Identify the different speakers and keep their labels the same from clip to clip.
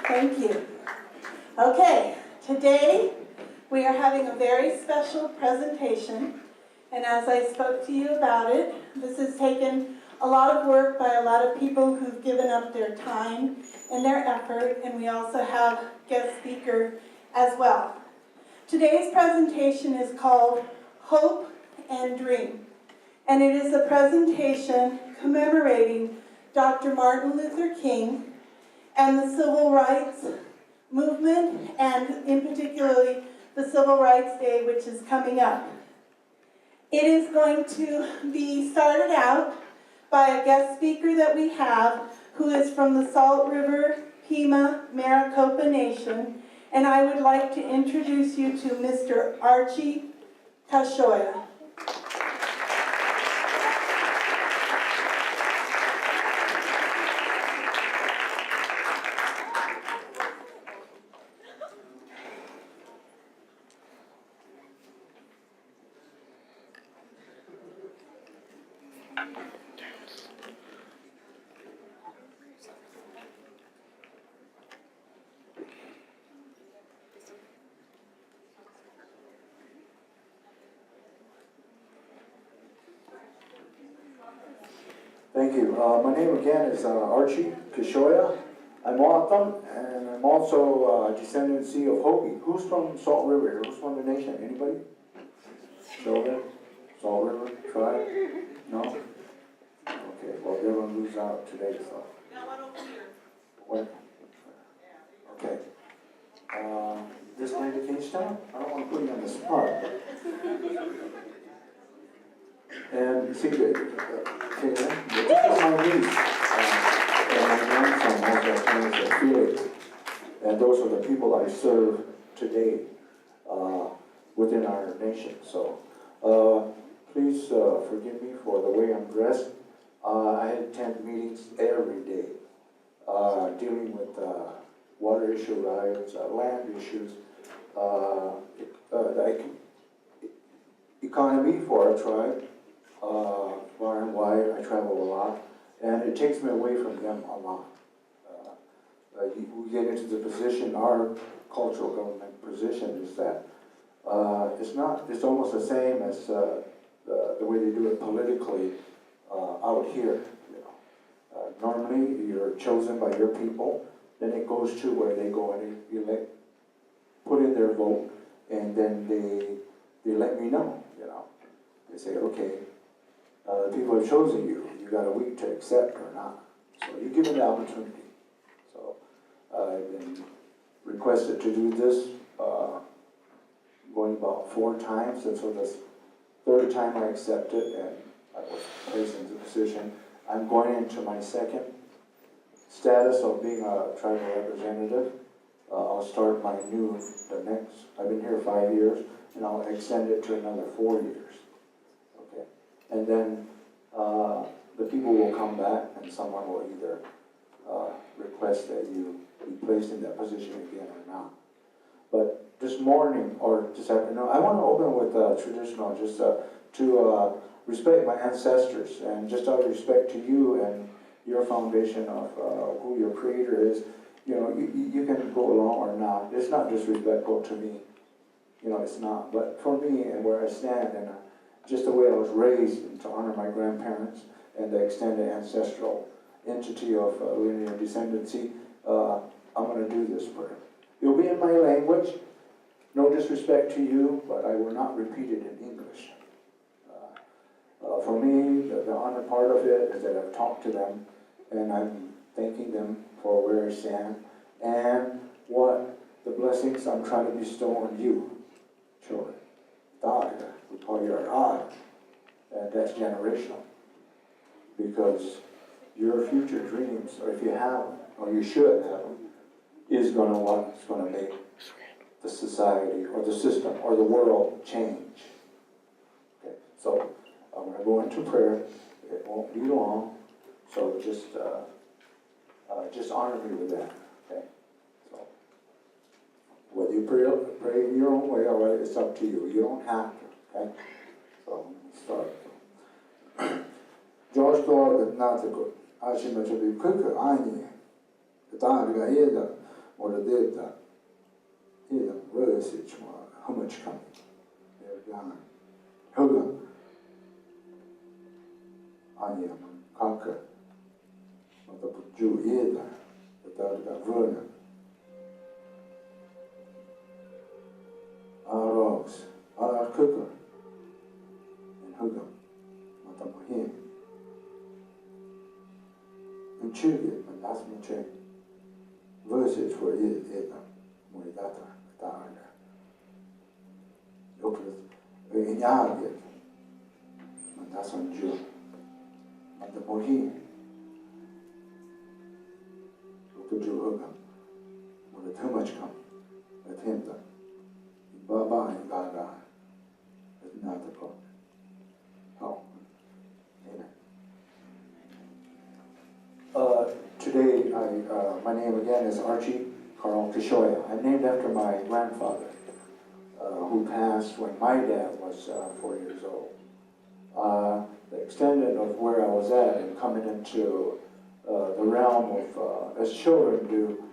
Speaker 1: Thank you. Okay, today we are having a very special presentation, and as I spoke to you about it, this has taken a lot of work by a lot of people who've given up their time and their effort, and we also have guest speaker as well. Today's presentation is called Hope and Dream, and it is a presentation commemorating Dr. Martin Luther King and the Civil Rights Movement, and in particularly the Civil Rights Day, which is coming up. It is going to be started out by a guest speaker that we have who is from the Salt River Pima Maricopa Nation, and I would like to introduce you to Mr. Archie Kashoya.
Speaker 2: Thank you. My name again is Archie Kashoya. I'm O'odham, and I'm also a descendancy of Hopi. Who's from Salt River here? Who's from the nation? Anybody? Children? Salt River tribe? No? Okay, well, they're going to lose out today, so. When? Okay. This Lady Kingstown? I don't want to put you on the spot. And see, this is my niece, and my grandson also, Felix, and those are the people I serve today within our nation. So please forgive me for the way I'm dressed. I attend meetings every day dealing with water issue riots, land issues, the economy for our tribe. Far and wide, I travel a lot, and it takes me away from them a lot. We get into the position, our cultural government position is that it's almost the same as the way they do it politically out here. You know, normally you're chosen by your people, then it goes to where they go and elect, put in their vote, and then they let me know. You know, they say, okay. People have chosen you. You got a week to accept or not. So you give them the opportunity. So I've been requested to do this going about 4 times, and so this 3rd time I accepted, and I was placed into the position. I'm going into my 2nd status of being a tribal representative. I'll start the next. I've been here 5 years, and I'll extend it to another 4 years. And then the people will come back, and someone will either request that you be placed in that position again or not. But this morning, or this afternoon, I want to open with traditional, just to respect my ancestors, and just out of respect to you and your foundation of who your creator is. You know, you can go along or not. It's not disrespectful to me. You know, it's not. But for me and where I stand, and just the way I was raised, and to honor my grandparents and the extended ancestral entity of linear descendancy, I'm going to do this prayer. It'll be in my language. No disrespect to you, but I will not repeat it in English. For me, the honor part of it is that I've talked to them, and I'm thanking them for where I stand and what the blessings I'm trying to bestow on you, children. Daughter, we call you our God, and that's generational. Because your future dreams, or if you have them, or you should have them, is going to make the society, or the system, or the world change. Okay, so I'm going to go into prayer. It won't be long, so just honor me with that. Okay, so whether you pray in your own way, or whether it's up to you. You don't have to. Okay, so start. George Thor, not the good. I should mention the quicker I need. The time I Oder detta, idan vösic ma hamachkam, ergan, hugam, anyam, kaka, mata puju eda, etarga vöna, arogs, kukar, en hugam, mata mohin, en 20, men las moche, vösic for eda, moidata, etarga. Opus injaget, men das on ju, men det mohin, opus ju hugam, och det humachkam, ett himda, baba en gaga, ett natapå. Ja, amen. Today, my name again is Archie Carl Kishoya. I'm named after my grandfather, who passed when my dad was 4 years old. The extent of where I was at and coming into the realm of, as children do,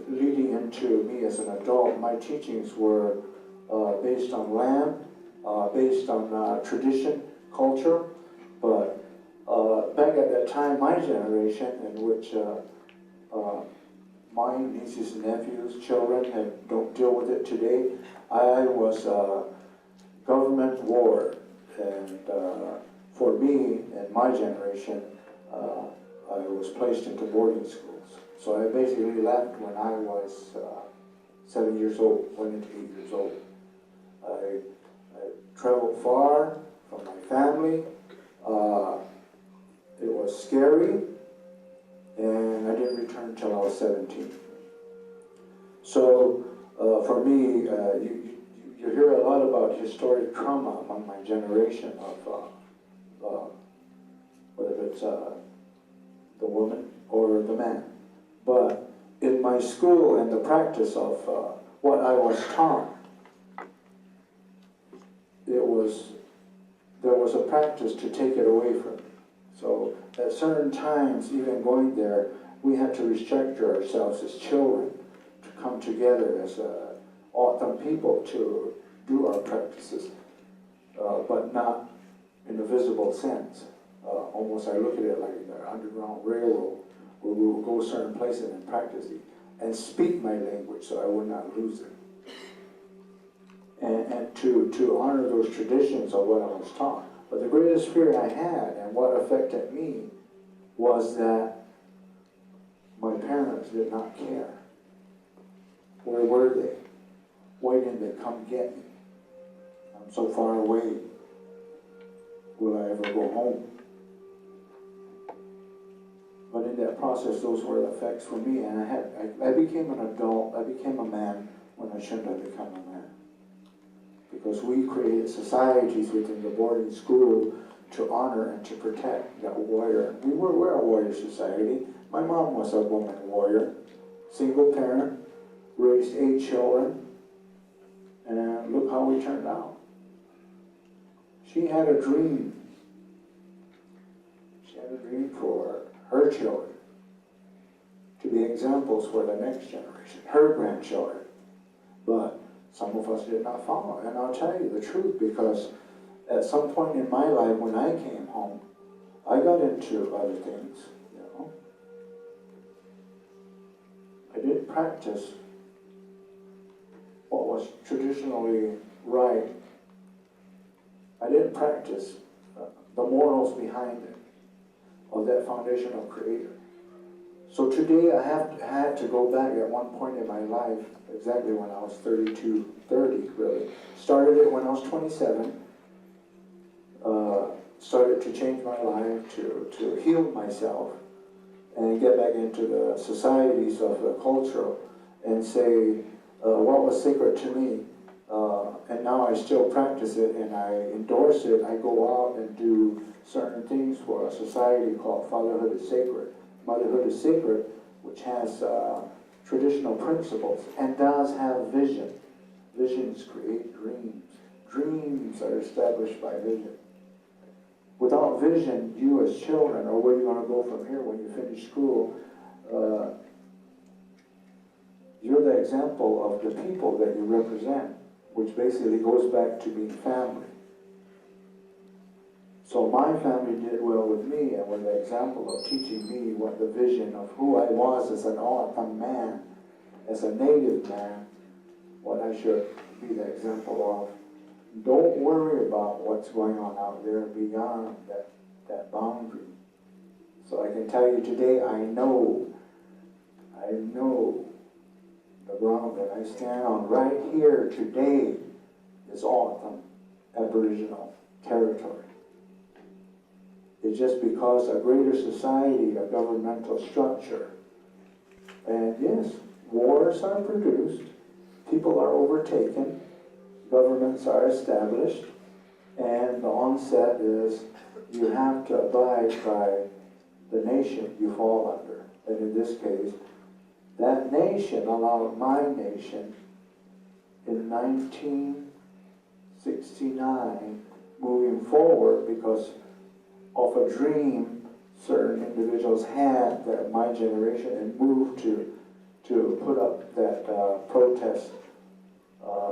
Speaker 2: leading into me as an adult, my teachings were based on land, based on tradition, culture, but back at that time, my generation, in which my nieces and nephews, children, don't deal with it today, I was government ward, and for me and my generation, I was placed into boarding schools. So I basically left when I was 7 years old, went into 8 years old. I traveled far from my family. It was scary, and I didn't return until I was 17. So for me, you hear a lot about historic trauma among my generation of whether it's the woman or the man. But in my school and the practice of what I was taught, there was a practice to take it away from me. So at certain times, even going there, we had to restructure ourselves as children to come together as awesome people to do our practices, but not in a visible sense. Almost I look at it like the Underground Railroad, where we would go certain places and practice it, and speak my language so I would not lose it. And to honor those traditions of what I was taught. But the greatest fear I had and what affected me was that my parents did not care. Where were they? Why didn't they come get me? I'm so far away. Will I ever go home? But in that process, those were the effects for me, and I became an adult, I became a man when I shouldn't have become a man. Because we created societies within the boarding school to honor and to protect that warrior. We're a warrior society. My mom was a woman warrior, single parent, raised 8 children, and look how we turned out. She had a dream. She had a dream for her children to be examples for the next generation, her grandchildren. But some of us did not follow. And I'll tell you the truth, because at some point in my life when I came home, I got into other things, you know. I didn't practice what was traditionally right. I didn't practice the morals behind it, of that foundational creator. So today I had to go back at one point in my life, exactly when I was 30 really. Started it when I was 27. Started to change my life, to heal myself, and get back into the societies of the culture, and say what was sacred to me. And now I still practice it, and I endorse it. I go out and do certain things for a society called Fatherhood is Sacred. Motherhood is Sacred, which has traditional principles and does have vision. Visions create dreams. Dreams are established by vision. Without vision, you as children, or where you're going to go from here when you finish school, you're the example of the people that you represent, which basically goes back to being family. So my family did well with me and were the example of teaching me what the vision of who I was as an O'odham man, as a native man, what I should be the example of. Don't worry about what's going on out there beyond that boundary. So I can tell you today, I know the ground that I stand on right here today is O'odham Aboriginal territory. It's just because a greater society, a governmental structure, and yes, wars are produced, people are overtaken, governments are established, and the onset is you have to abide by the nation you fall under. And in this case, that nation allowed my nation in 1969 moving forward because of a dream certain individuals had that my generation and moved to put up that protest.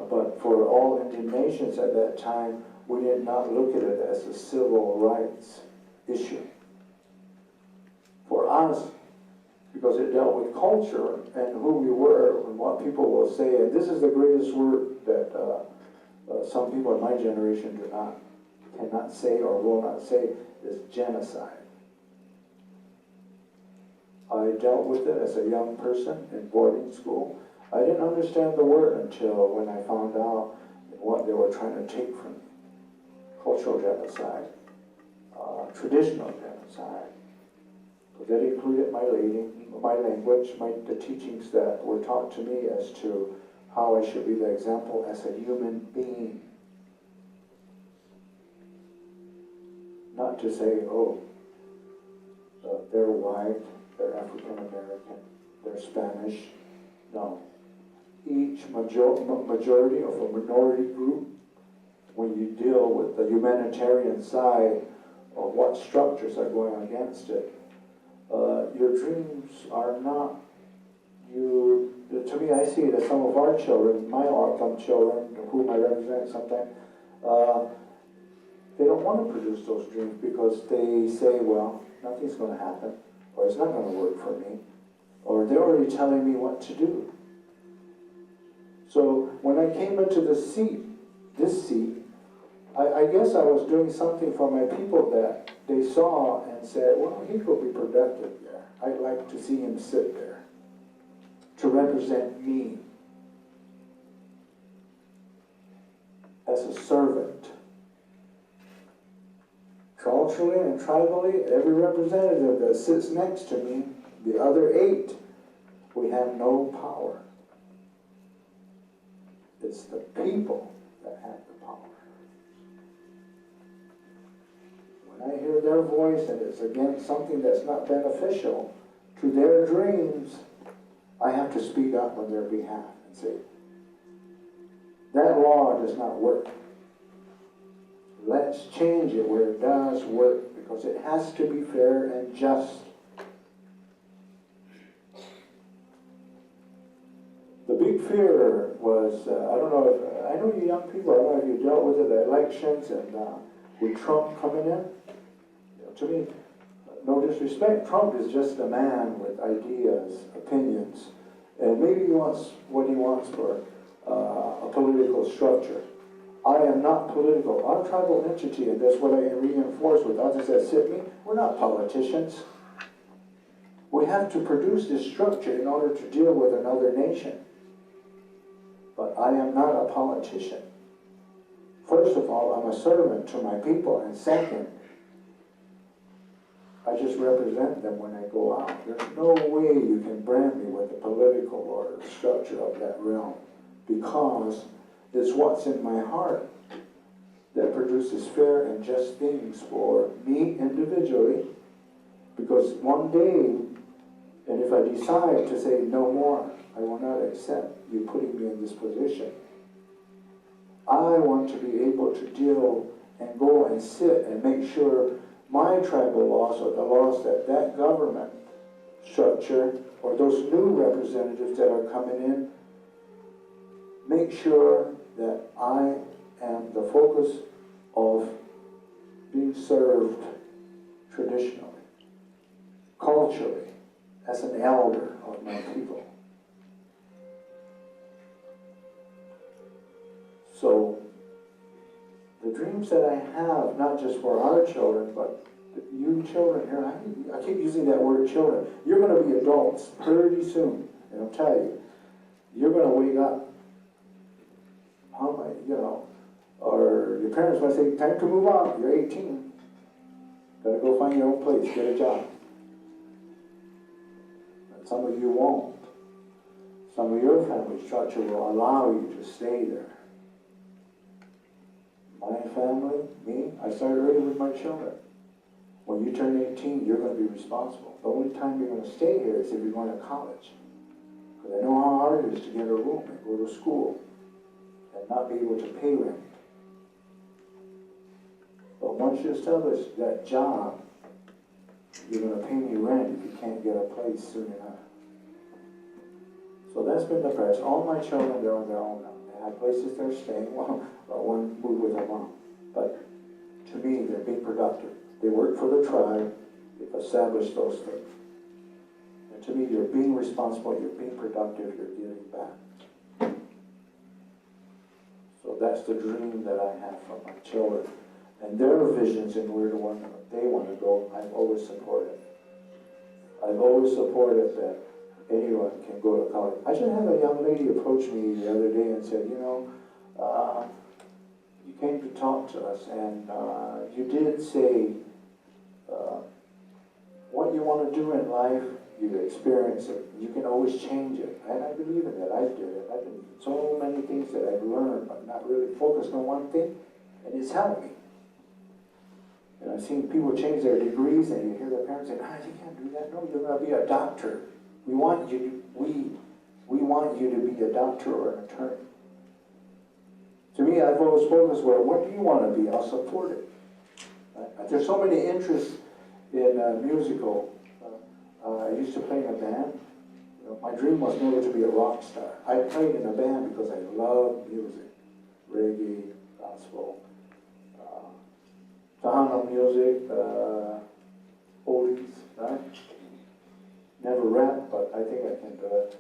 Speaker 2: But for all Indian nations at that time, we did not look at it as a civil rights issue. For us, because it dealt with culture and who we were and what people will say, and this is the greatest word that some people in my generation cannot say or will not say, is genocide. I dealt with it as a young person in boarding school. I didn't understand the word until when I found out what they were trying to take from me. Cultural genocide, traditional genocide. But that included my language, the teachings that were taught to me as to how I should be the example as a human being. Not to say, oh, they're white, they're African American, they're Spanish. No. Each majority of a minority group, when you deal with the humanitarian side of what structures are going against it, your dreams are not, to me I see it as some of our children, my O'odham children, whom I represent sometimes, they don't want to produce those dreams because they say, well, nothing's going to happen, or it's not going to work for me, or they're already telling me what to do. So when I came into this seat, I guess I was doing something for my people that they saw and said, well, he could be productive there. I'd like to see him sit there to represent me as a servant. Culturally and tribally, every representative that sits next to me, the other 8, we have no power. It's the people that have the power. When I hear their voice and it's against something that's not beneficial to their dreams, I have to speak up on their behalf and say, that law does not work. Let's change it where it does work, because it has to be fair and just. The big fear was, I know you young people, I don't know if you dealt with it, the elections and with Trump coming in. To me, no disrespect, Trump is just a man with ideas, opinions, and maybe he wants what he wants for a political structure. I am not political. Our tribal entity, and that's what I reinforce with others that sit me, we're not politicians. We have to produce this structure in order to deal with another nation. But I am not a politician. First of all, I'm a servant to my people, and second, I just represent them when I go out. There's no way you can brand me with the political or the structure of that realm, because it's what's in my heart that produces fair and just things for me individually. Because one day, and if I decide to say no more, I will not accept you putting me in this position. I want to be able to deal and go and sit and make sure my tribal laws or the laws that government structure, or those new representatives that are coming in, make sure that I am the focus of being served traditionally, culturally, as an elder of my people. So, the dreams that I have, not just for our children, but you children here, I keep using that word children. You're going to be adults pretty soon, and I'll tell you, you're going to wake up. How am I, or your parents might say, time to move on, you're 18. Got to go find your own place, get a job. And some of you won't. Some of your family structure will allow you to stay there. My family, me, I started early with my children. When you turn 18, you're going to be responsible. The only time you're going to stay here is if you're going to college. Because I know how hard it is to get a room and go to school and not be able to pay rent. But once you establish that job, you're going to pay me rent if you can't get a place soon enough. So that's been the practice. All my children, they're on their own now. They have places they're staying. Well, one moved with their mom. But to me, they're being productive. They work for the tribe. They've established those things. And to me, you're being responsible. You're being productive. You're giving back. So that's the dream that I have for my children. And their visions and where they want to go, I've always supported. I've always supported that anyone can go to college. I just had a young lady approach me the other day and said, you came to talk to us, and you did say what you want to do in life, you experience it. You can always change it. And I believe in that. I did it. I've been so many things that I've learned, but not really focused on one thing, and it's helped me. And I've seen people change their degrees, and you hear their parents say, you can't do that. No, you're going to be a doctor. We want you to be a doctor or an attorney. To me, I've always focused, well, what do you want to be? I'll support it. There's so many interests in musical. I used to play in a band. My dream was never to be a rock star. I played in a band because I love music. Reggae, gospel, Tahana music, oldies, right? Never rap, but I think I can do it.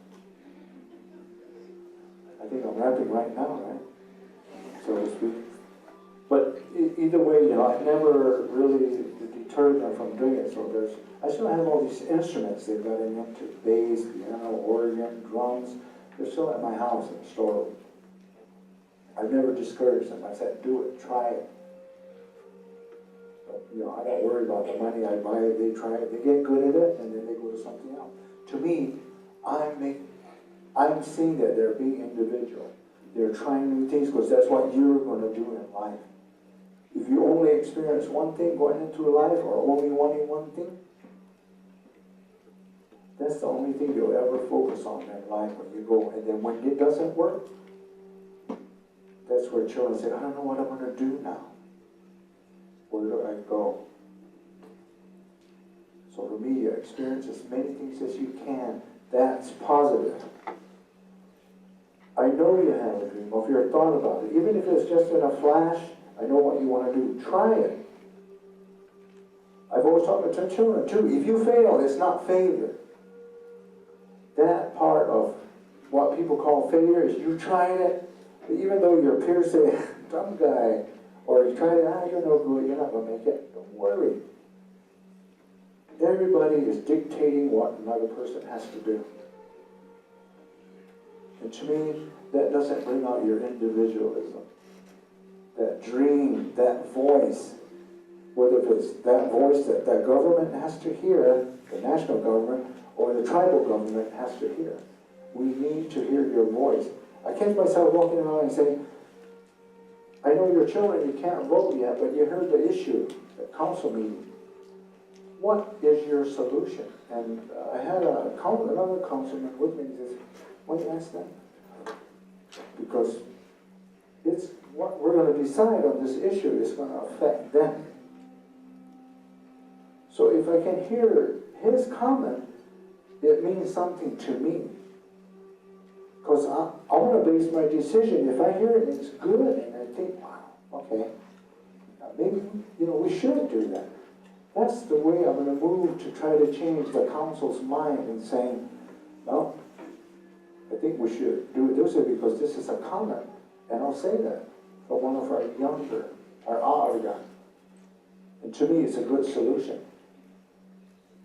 Speaker 2: I think I'm rapping right now, right? So to speak. But either way, I've never really deterred them from doing it. So I still have all these instruments they've got in them, to bass, piano, organ, drums. They're still at my house in the storeroom. I've never discouraged them. I said, do it, try it. But, I don't worry about the money. I buy it, they try it, they get good at it, and then they go to something else. To me, I'm seeing that they're being individual. They're trying new things because that's what you're going to do in life. If you only experience one thing going into life, or only wanting one thing, that's the only thing you'll ever focus on in life when you go. And then when it doesn't work, that's where children say, I don't know what I'm going to do now. Where do I go? So for me, you experience as many things as you can. That's positive. I know you have a dream, or if you're thought about it. Even if it's just in a flash, I know what you want to do. Try it. I've always talked to children too. If you fail, it's not failure. That part of what people call failure is you tried it, but even though your peers say, dumb guy, or you tried it, you're no good, you're not going to make it. Don't worry. Everybody is dictating what another person has to do. And to me, that doesn't bring out your individualism. That dream, that voice, whether it's that voice that the government has to hear, the national government, or the tribal government has to hear. We need to hear your voice. I catch myself walking around and saying, I know your children, you can't vote yet, but you heard the issue at council meeting. What is your solution? And I had another councilman with me, and he says, why do you ask that? Because it's what we're going to decide on this issue is going to affect them. So if I can hear his comment, it means something to me. Because I want to base my decision, if I hear it and it's good, and I think, wow, okay, maybe, we should do that. That's the way I'm going to move to try to change the council's mind and saying, no, I think we should do it this way because this is a comment. And I'll say that for one of our younger, our young. And to me, it's a good solution.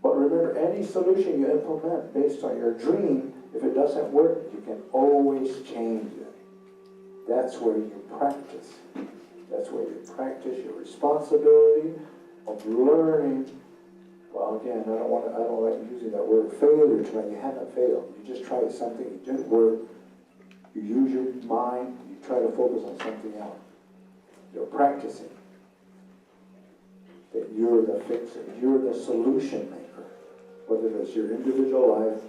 Speaker 2: But remember, any solution you implement based on your dream, if it doesn't work, you can always change it. That's where you practice. That's where you practice your responsibility of learning. Well, again, I don't like using that word failure to when you haven't failed. You just tried something, it didn't work. You use your mind, you try to focus on something else. You're practicing. That you're the fixer, you're the solution maker. Whether it's your individual life,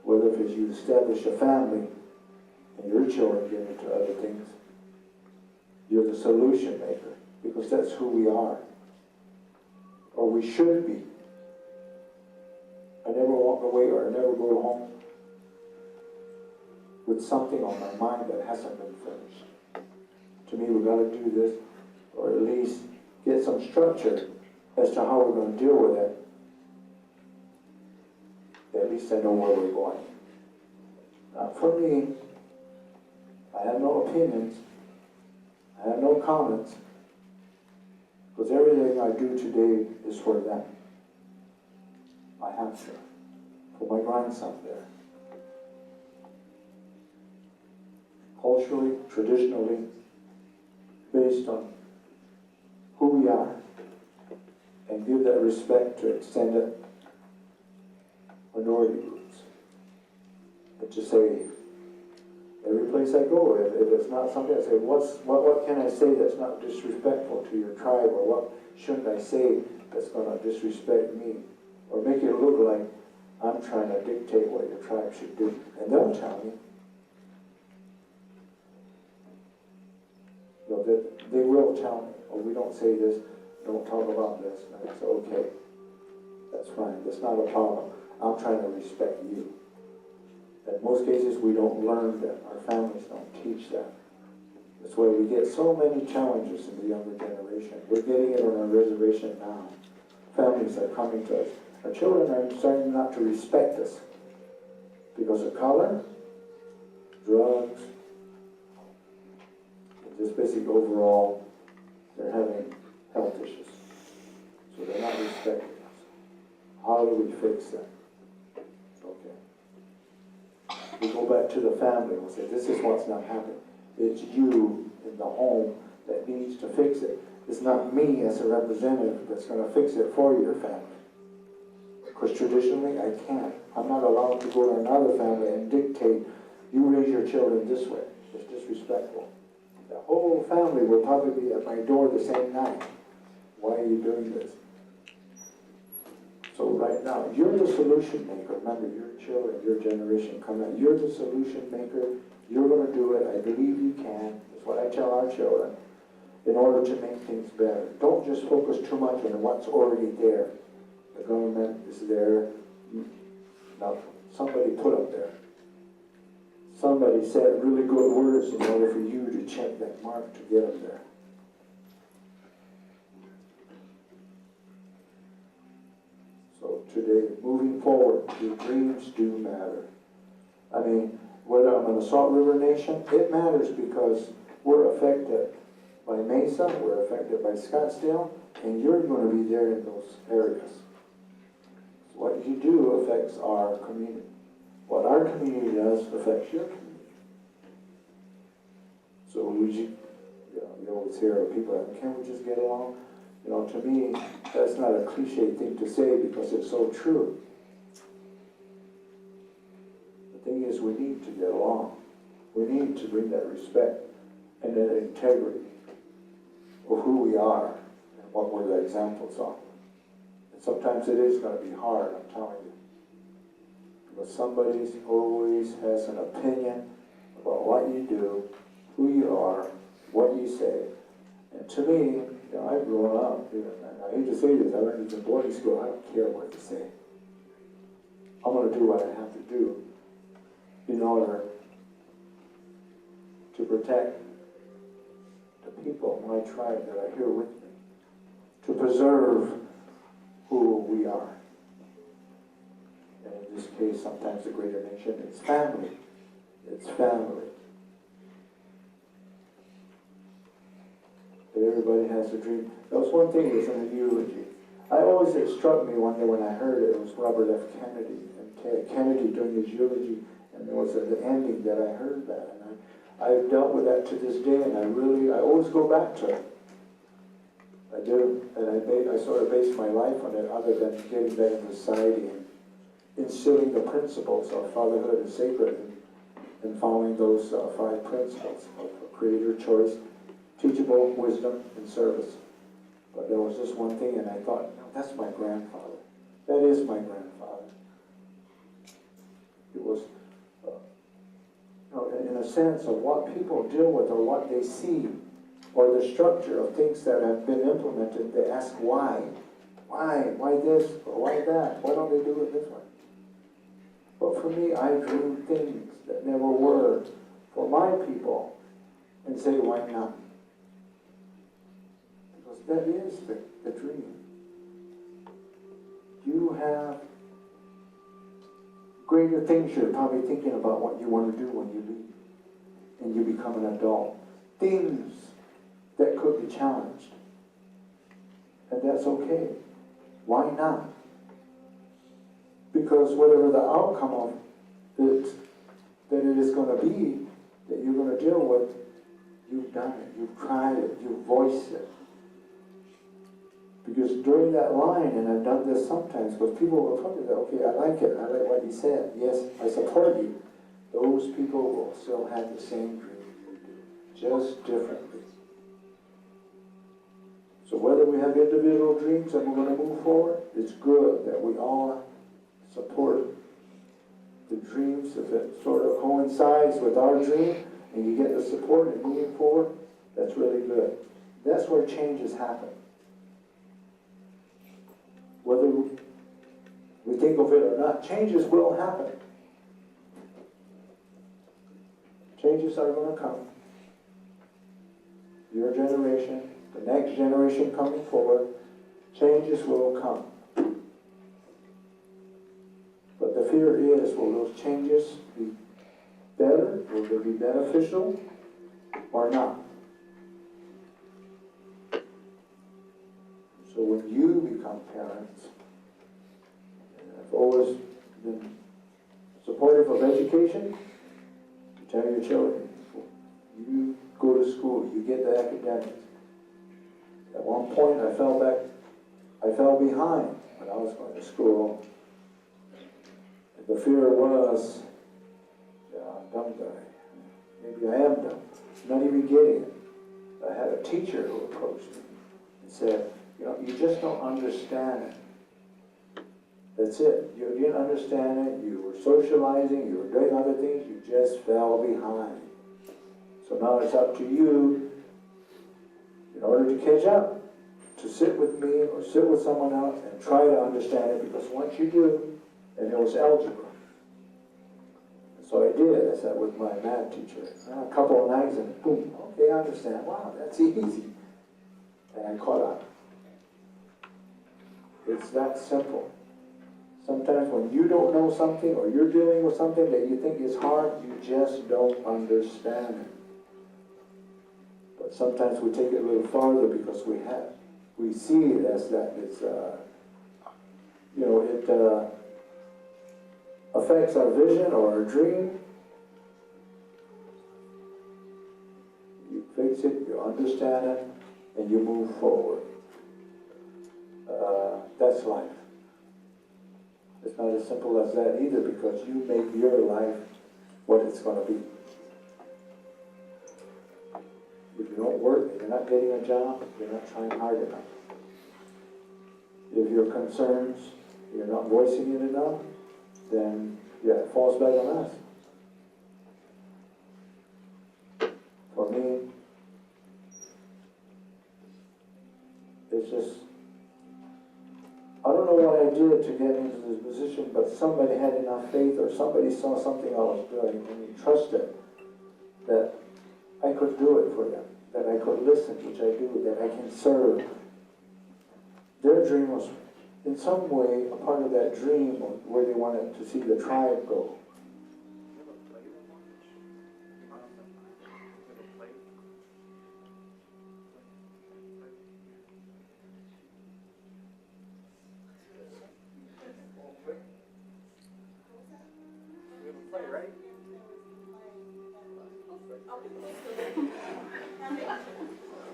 Speaker 2: whether it's you establish a family, and your children get into other things, you're the solution maker, because that's who we are. Or we should be. I never walk away or I never go home with something on my mind that hasn't been finished. To me, we've got to do this, or at least get some structure as to how we're going to deal with it. At least I know where we're going. Now, for me, I have no opinions. I have no comments. Because everything I do today is for them. I have to. For my grandson there. Culturally, traditionally, based on who we are. And give that respect to extended minority groups. But to say, every place I go, if it's not something, I say, what can I say that's not disrespectful to your tribe, or what shouldn't I say that's going to disrespect me, or make it look like I'm trying to dictate what your tribe should do. And they'll tell me. They will tell me, oh, we don't say this, don't talk about this. And I say, okay, that's fine, that's not a problem. I'm trying to respect you. In most cases, we don't learn that. Our families don't teach that. That's why we get so many challenges in the younger generation. We're getting it on our reservation now. Families are coming to us. Our children are starting not to respect us because of color, drugs, and just basically overall, they're having health issues. So they're not respecting us. How do we fix that? We go back to the family and say, this is what's not happening. It's you in the home that needs to fix it. It's not me as a representative that's going to fix it for your family. Because traditionally, I can't. I'm not allowed to go to another family and dictate, you raise your children this way. It's disrespectful. The whole family will probably be at my door the same night. Why are you doing this? So right now, you're the solution maker. Remember, your children, your generation coming out, you're the solution maker. You're going to do it. I believe you can. That's what I tell our children. In order to make things better. Don't just focus too much on what's already there. The government is there. Now, somebody put up there. Somebody said really good words in order for you to check that mark to get them there. Today, moving forward, your dreams do matter. I mean, whether I'm in the Salt River Nation, it matters because we're affected by Mesa, we're affected by Scottsdale, and you're going to be there in those areas. What you do affects our community. What our community does affects your community. So you always hear people, can't we just get along? To me, that's not a cliche thing to say because it's so true. The thing is, we need to get along. We need to bring that respect and that integrity of who we are and what we're the examples of. And sometimes it is going to be hard, I'm telling you. Because somebody always has an opinion about what you do, who you are, what you say. And to me, I've grown up, and I hate to say this, I went to boarding school, I don't care what you say. I'm gonna do what I have to do in order to protect the people, my tribe that are here with me, to preserve who we are. And in this case, sometimes the greater nation, it's family. It's family. Everybody has a dream. That was one thing was in the eulogy. It struck me one day when I heard it was Robert F. Kennedy, and Kennedy doing his eulogy, and there was the ending that I heard that, and I've dealt with that to this day, and I always go back to it. I do, and I sort of base my life on it, other than getting back in society and instilling the principles of fatherhood and sacred, and following those 5 principles of creator, choice, teachable, wisdom, and service. But there was this one thing, and I thought, no, that's my grandfather. That is my grandfather. It was, in a sense of what people deal with or what they see, or the structure of things that have been implemented, they ask why. Why this, or why that? Why don't they do it this way? But for me, I dream things that never were for my people, and say, why not? Because that is the dream. You have greater things you're probably thinking about what you want to do when you leave and you become an adult. Things that could be challenged. And that's okay. Why not? Because whatever the outcome of it, that it is going to be, that you're going to deal with, you've done it, you've tried it, you've voiced it. Because during that line, and I've done this sometimes, because people will tell me that, okay, I like it, I like what he said, yes, I support you. Those people will still have the same dream you do, just differently. So whether we have individual dreams and we're going to move forward, it's good that we all support the dreams. If it sort of coincides with our dream and you get the support and moving forward, that's really good. That's where changes happen. Whether we think of it or not, changes will happen. Changes are going to come. Your generation, the next generation coming forward, changes will come. But the fear is, will those changes be better? Will they be beneficial or not? So when you become parents, and I've always been supportive of education, you tell your children, you go to school, you get the academics. At one point I fell behind when I was going to school. And the fear was, yeah, I'm dumb guy. Maybe I am dumb. Not even getting it. I had a teacher who approached me and said, you just don't understand it. That's it. You didn't understand it. You were socializing. You were doing other things. You just fell behind. So now it's up to you, in order to catch up, to sit with me or sit with someone else and try to understand it. Because once you do, and it was algebra. And so I did. I sat with my math teacher. A couple of nights and boom, okay, I understand. Wow, that's easy. And I caught up. It's that simple. Sometimes when you don't know something or you're dealing with something that you think is hard, you just don't understand it. But sometimes we take it a little farther because we see it as that it's, it affects our vision or our dream. You fix it, you understand it, and you move forward. That's life. It's not as simple as that either, because you make your life what it's going to be. If you don't work, if you're not getting a job, you're not trying hard enough. If your concerns, you're not voicing it enough, then yeah, it falls back on us. For me, it's just, I don't know what I did to get into this position, but somebody had enough faith, or somebody saw something I was doing, and he trusted that I could do it for them, that I could listen, which I do, that I can serve. Their dream was, in some way, a part of that dream of where they wanted to see the tribe go.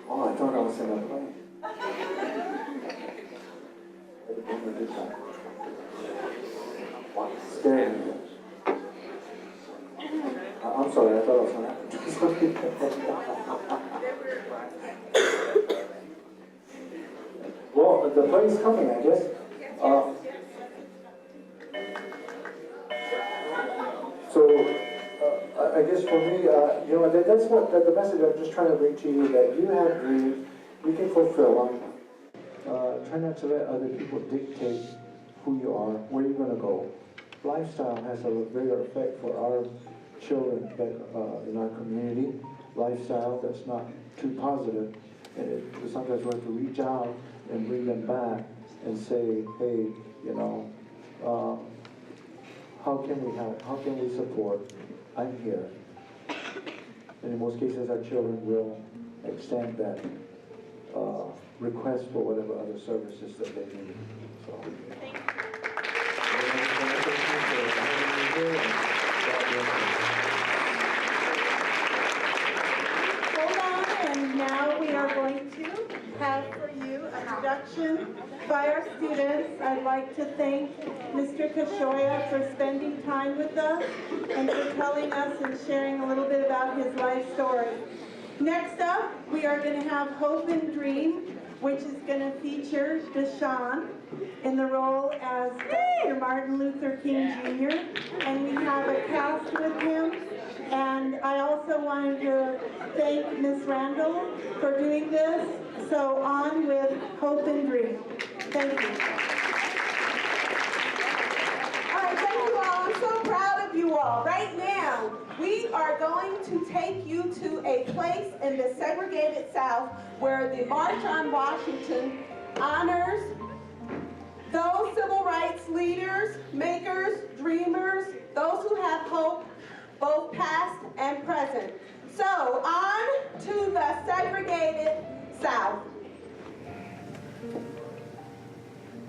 Speaker 2: Oh, I thought I was in a play. Scared me. I'm sorry, I thought I was going to do something. Well, the play's coming, I guess. I guess for me, that's what the message I'm just trying to bring to you, that you have dreams, you can fulfill them. Try not to let other people dictate who you are, where you're going to go. Lifestyle has a greater effect for our children in our community. Lifestyle that's not too positive, and sometimes we have to reach out and bring them back and say, hey, how can we help? How can we support? I'm here. And in most cases, our children will extend that request for whatever other services that they need. So.
Speaker 1: Thank you. Hold on, and now we are going to have for you a introduction by our students. I'd like to thank Mr. Kashoya for spending time with us and for telling us and sharing a little bit about his life story. Next up, we are going to have Hope and Dream, which is going to feature Deshaun in the role as Dr. Martin Luther King Jr. And we have a cast with him. And I also wanted to thank Ms. Randall for doing this. So on with Hope and Dream. Thank you.
Speaker 3: All right, thank you all. I'm so proud of you all. Right now, we are going to take you to a place in the segregated South where the March on Washington honors those civil rights leaders, makers, dreamers, those who have hope, both past and present. So, on to the segregated South.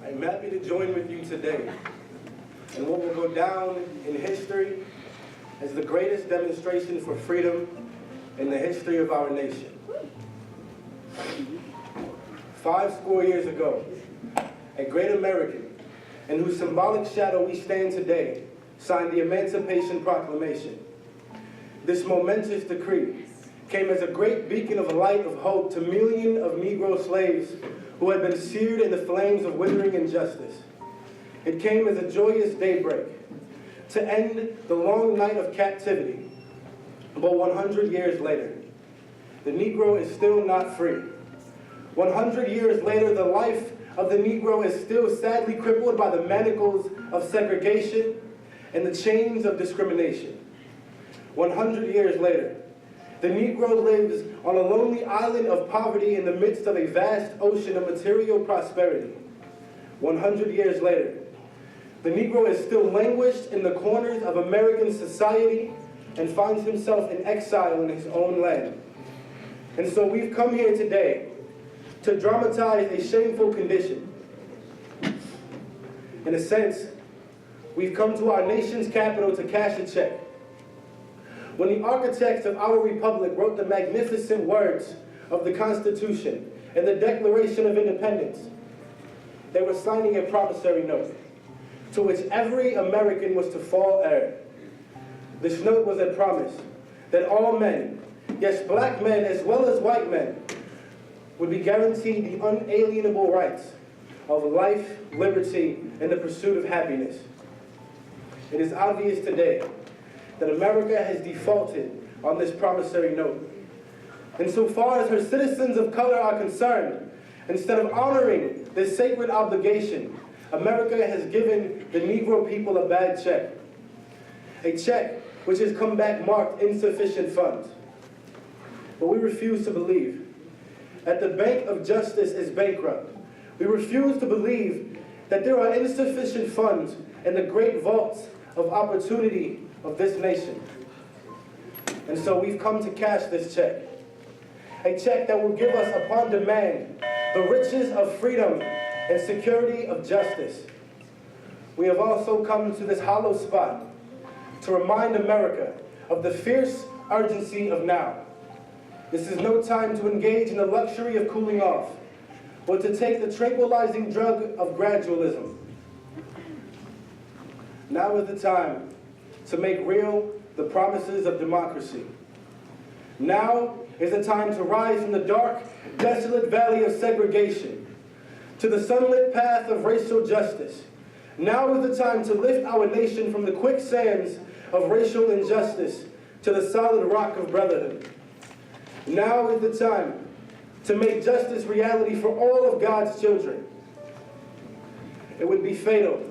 Speaker 4: I'm happy to join with you today in what will go down in history as the greatest demonstration for freedom in the history of our nation. 50 years ago, a great American, in whose symbolic shadow we stand today, signed the Emancipation Proclamation. This momentous decree came as a great beacon of light of hope to millions of Negro slaves who had been seared in the flames of withering injustice. It came as a joyous daybreak to end the long night of captivity. But 100 years later, the Negro is still not free. 100 years later, the life of the Negro is still sadly crippled by the manacles of segregation and the chains of discrimination. 100 years later, the Negro lives on a lonely island of poverty in the midst of a vast ocean of material prosperity. 100 years later, the Negro is still languished in the corners of American society and finds himself in exile in his own land. And so we've come here today to dramatize a shameful condition. In a sense, we've come to our nation's capital to cash a check. When the architects of our republic wrote the magnificent words of the Constitution and the Declaration of Independence, they were signing a promissory note to which every American was to fall heir. This note was a promise that all men, yes, black men as well as white men, would be guaranteed the unalienable rights of life, liberty, and the pursuit of happiness. It is obvious today that America has defaulted on this promissory note. And so far as her citizens of color are concerned, instead of honoring this sacred obligation, America has given the Negro people a bad check. A check which has come back marked insufficient funds. But we refuse to believe that the Bank of Justice is bankrupt. We refuse to believe that there are insufficient funds in the great vaults of opportunity of this nation. And so we've come to cash this check. A check that will give us, upon demand, the riches of freedom and security of justice. We have also come to this hollow spot to remind America of the fierce urgency of now. This is no time to engage in the luxury of cooling off, or to take the tranquilizing drug of gradualism. Now is the time to make real the promises of democracy. Now is the time to rise from the dark, desolate valley of segregation to the sunlit path of racial justice. Now is the time to lift our nation from the quicksands of racial injustice to the solid rock of brotherhood. Now is the time to make justice reality for all of God's children. It would be fatal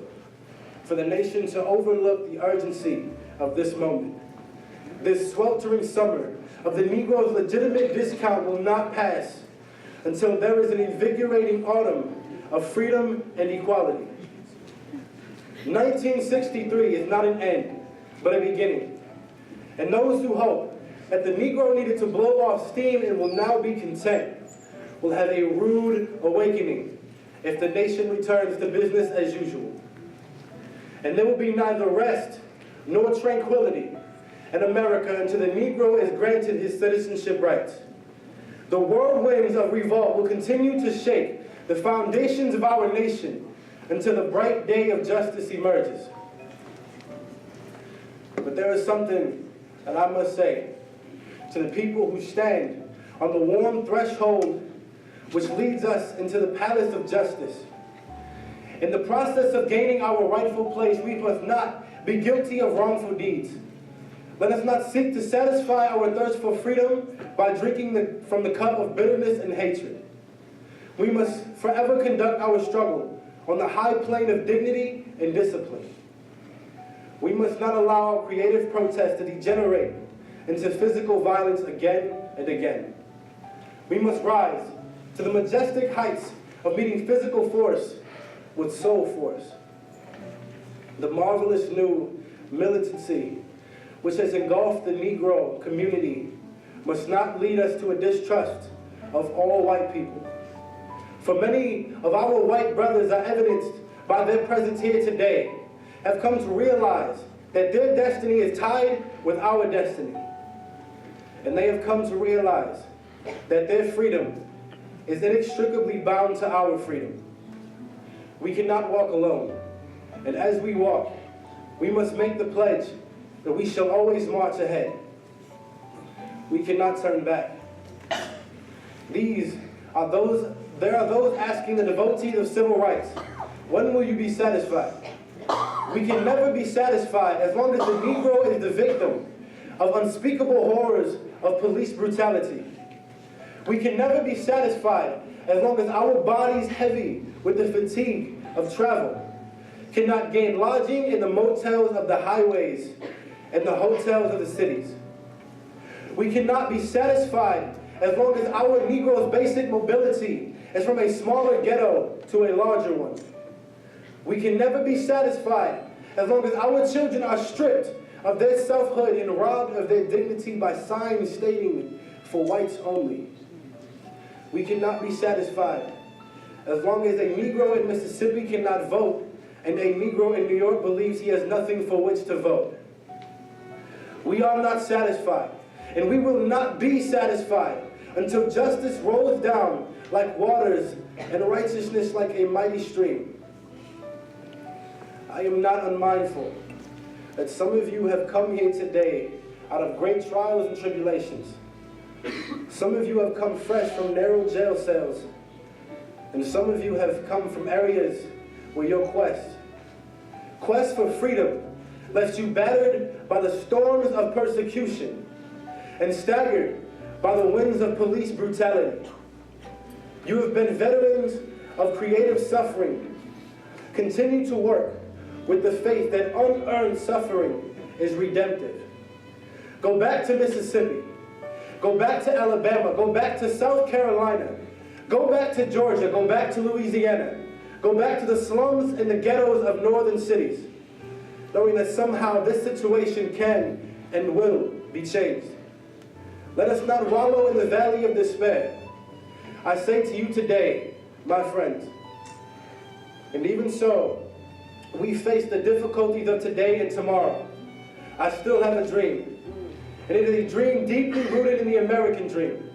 Speaker 4: for the nation to overlook the urgency of this moment. This sweltering summer of the Negro's legitimate discount will not pass until there is an invigorating autumn of freedom and equality. 1963 is not an end, but a beginning. And those who hope that the Negro needed to blow off steam and will now be content will have a rude awakening if the nation returns to business as usual. And there will be neither rest nor tranquility in America until the Negro is granted his citizenship rights. The whirlwinds of revolt will continue to shake the foundations of our nation until the bright day of justice emerges. But there is something that I must say to the people who stand on the warm threshold which leads us into the palace of justice. In the process of gaining our rightful place, we must not be guilty of wrongful deeds. Let us not seek to satisfy our thirst for freedom by drinking from the cup of bitterness and hatred. We must forever conduct our struggle on the high plane of dignity and discipline. We must not allow our creative protest to degenerate into physical violence again and again. We must rise to the majestic heights of meeting physical force with soul force. The marvelous new militancy which has engulfed the Negro community must not lead us to a distrust of all white people. For many of our white brothers are evidenced by their presence here today, have come to realize that their destiny is tied with our destiny. And they have come to realize that their freedom is inextricably bound to our freedom. We cannot walk alone, and as we walk, we must make the pledge that we shall always march ahead. We cannot turn back. There are those asking the devotees of civil rights, when will you be satisfied? We can never be satisfied as long as the Negro is the victim of unspeakable horrors of police brutality. We can never be satisfied as long as our bodies heavy with the fatigue of travel cannot gain lodging in the motels of the highways and the hotels of the cities. We cannot be satisfied as long as our Negro's basic mobility is from a smaller ghetto to a larger one. We can never be satisfied as long as our children are stripped of their selfhood and robbed of their dignity by signs stating, "For whites only." We cannot be satisfied as long as a Negro in Mississippi cannot vote and a Negro in New York believes he has nothing for which to vote. We are not satisfied, and we will not be satisfied until justice rolls down like waters and righteousness like a mighty stream. I am not unmindful that some of you have come here today out of great trials and tribulations. Some of you have come fresh from narrow jail cells, and some of you have come from areas where your quest for freedom left you battered by the storms of persecution and staggered by the winds of police brutality. You have been veterans of creative suffering, continue to work with the faith that unearned suffering is redemptive. Go back to Mississippi. Go back to Alabama. Go back to South Carolina. Go back to Georgia. Go back to Louisiana. Go back to the slums and the ghettos of northern cities, knowing that somehow this situation can and will be changed. Let us not wallow in the valley of despair. I say to you today, my friends, and even so, we face the difficulties of today and tomorrow. I still have a dream, and it is a dream deeply rooted in the American dream.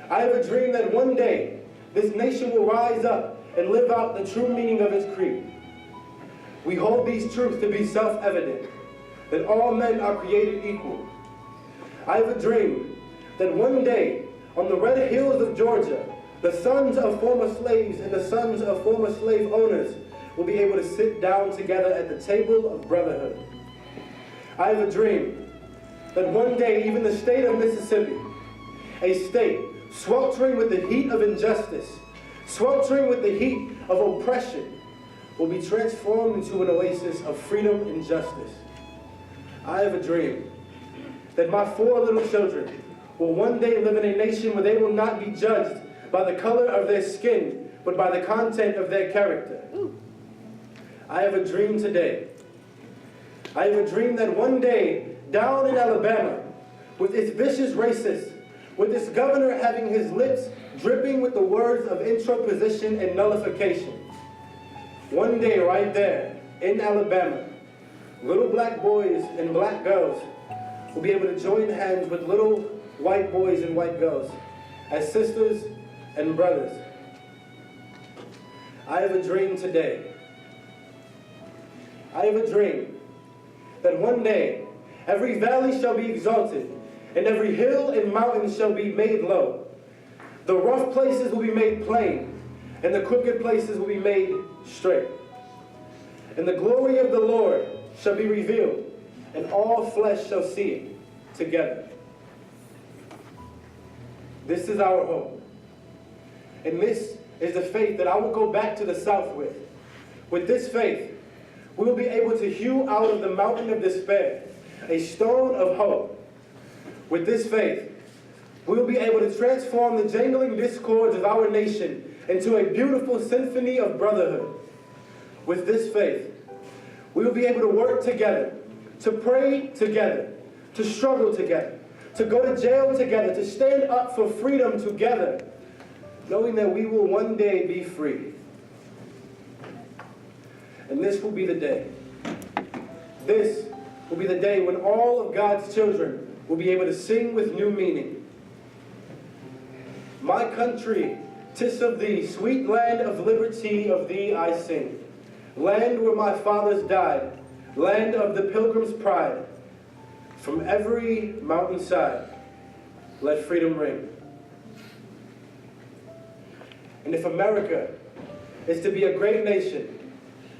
Speaker 4: I have a dream that one day, this nation will rise up and live out the true meaning of its creed. We hold these truths to be self-evident, that all men are created equal. I have a dream that one day, on the red hills of Georgia, the sons of former slaves and the sons of former slave owners will be able to sit down together at the table of brotherhood. I have a dream that one day, even the state of Mississippi, a state sweltering with the heat of injustice, sweltering with the heat of oppression, will be transformed into an oasis of freedom and justice. I have a dream that my 4 little children will one day live in a nation where they will not be judged by the color of their skin, but by the content of their character. I have a dream today. I have a dream that one day, down in Alabama, with its vicious racists, with its governor having his lips dripping with the words of introposition and nullification, one day right there in Alabama, little black boys and black girls will be able to join hands with little white boys and white girls as sisters and brothers. I have a dream today. I have a dream that one day every valley shall be exalted and every hill and mountain shall be made low. The rough places will be made plain and the crooked places will be made straight. And the glory of the Lord shall be revealed, and all flesh shall see it together. This is our hope. And this is the faith that I will go back to the South with. With this faith, we will be able to hew out of the mountain of despair a stone of hope. With this faith, we will be able to transform the jangling discords of our nation into a beautiful symphony of brotherhood. With this faith, we will be able to work together, to pray together, to struggle together, to go to jail together, to stand up for freedom together, knowing that we will one day be free. And this will be the day. This will be the day when all of God's children will be able to sing with new meaning. My country, 'tis of thee, sweet land of liberty, of thee I sing. Land where my fathers died, land of the pilgrim's pride. From every mountainside, let freedom ring. And if America is to be a great nation,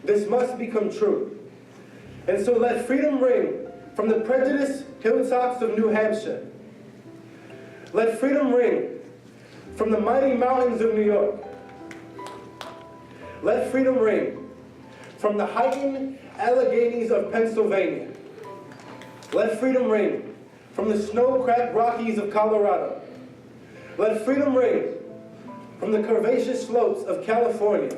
Speaker 4: this must become true. And so let freedom ring from the prejudiced hilltops of New Hampshire. Let freedom ring from the mighty mountains of New York. Let freedom ring from the heightened Alleghenies of Pennsylvania. Let freedom ring from the snow-capped Rockies of Colorado. Let freedom ring from the curvaceous slopes of California.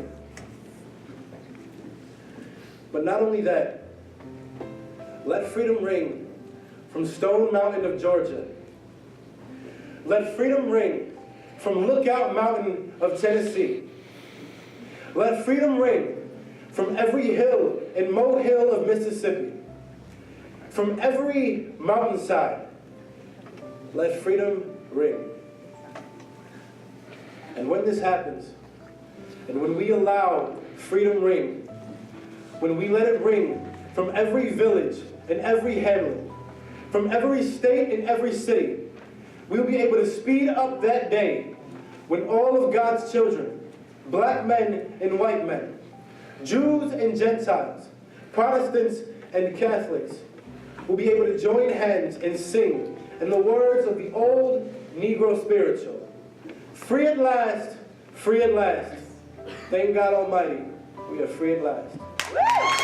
Speaker 4: But not only that, let freedom ring from Stone Mountain of Georgia. Let freedom ring from Lookout Mountain of Tennessee. Let freedom ring from every hill and molehill of Mississippi. From every mountainside, let freedom ring. And when this happens, and when we allow freedom ring, when we let it ring from every village and every hamlet, from every state and every city, we'll be able to speed up that day when all of God's children, black men and white men, Jews and Gentiles, Protestants and Catholics, will be able to join hands and sing in the words of the old Negro spiritual. Free at last, thank God Almighty, We are free at last.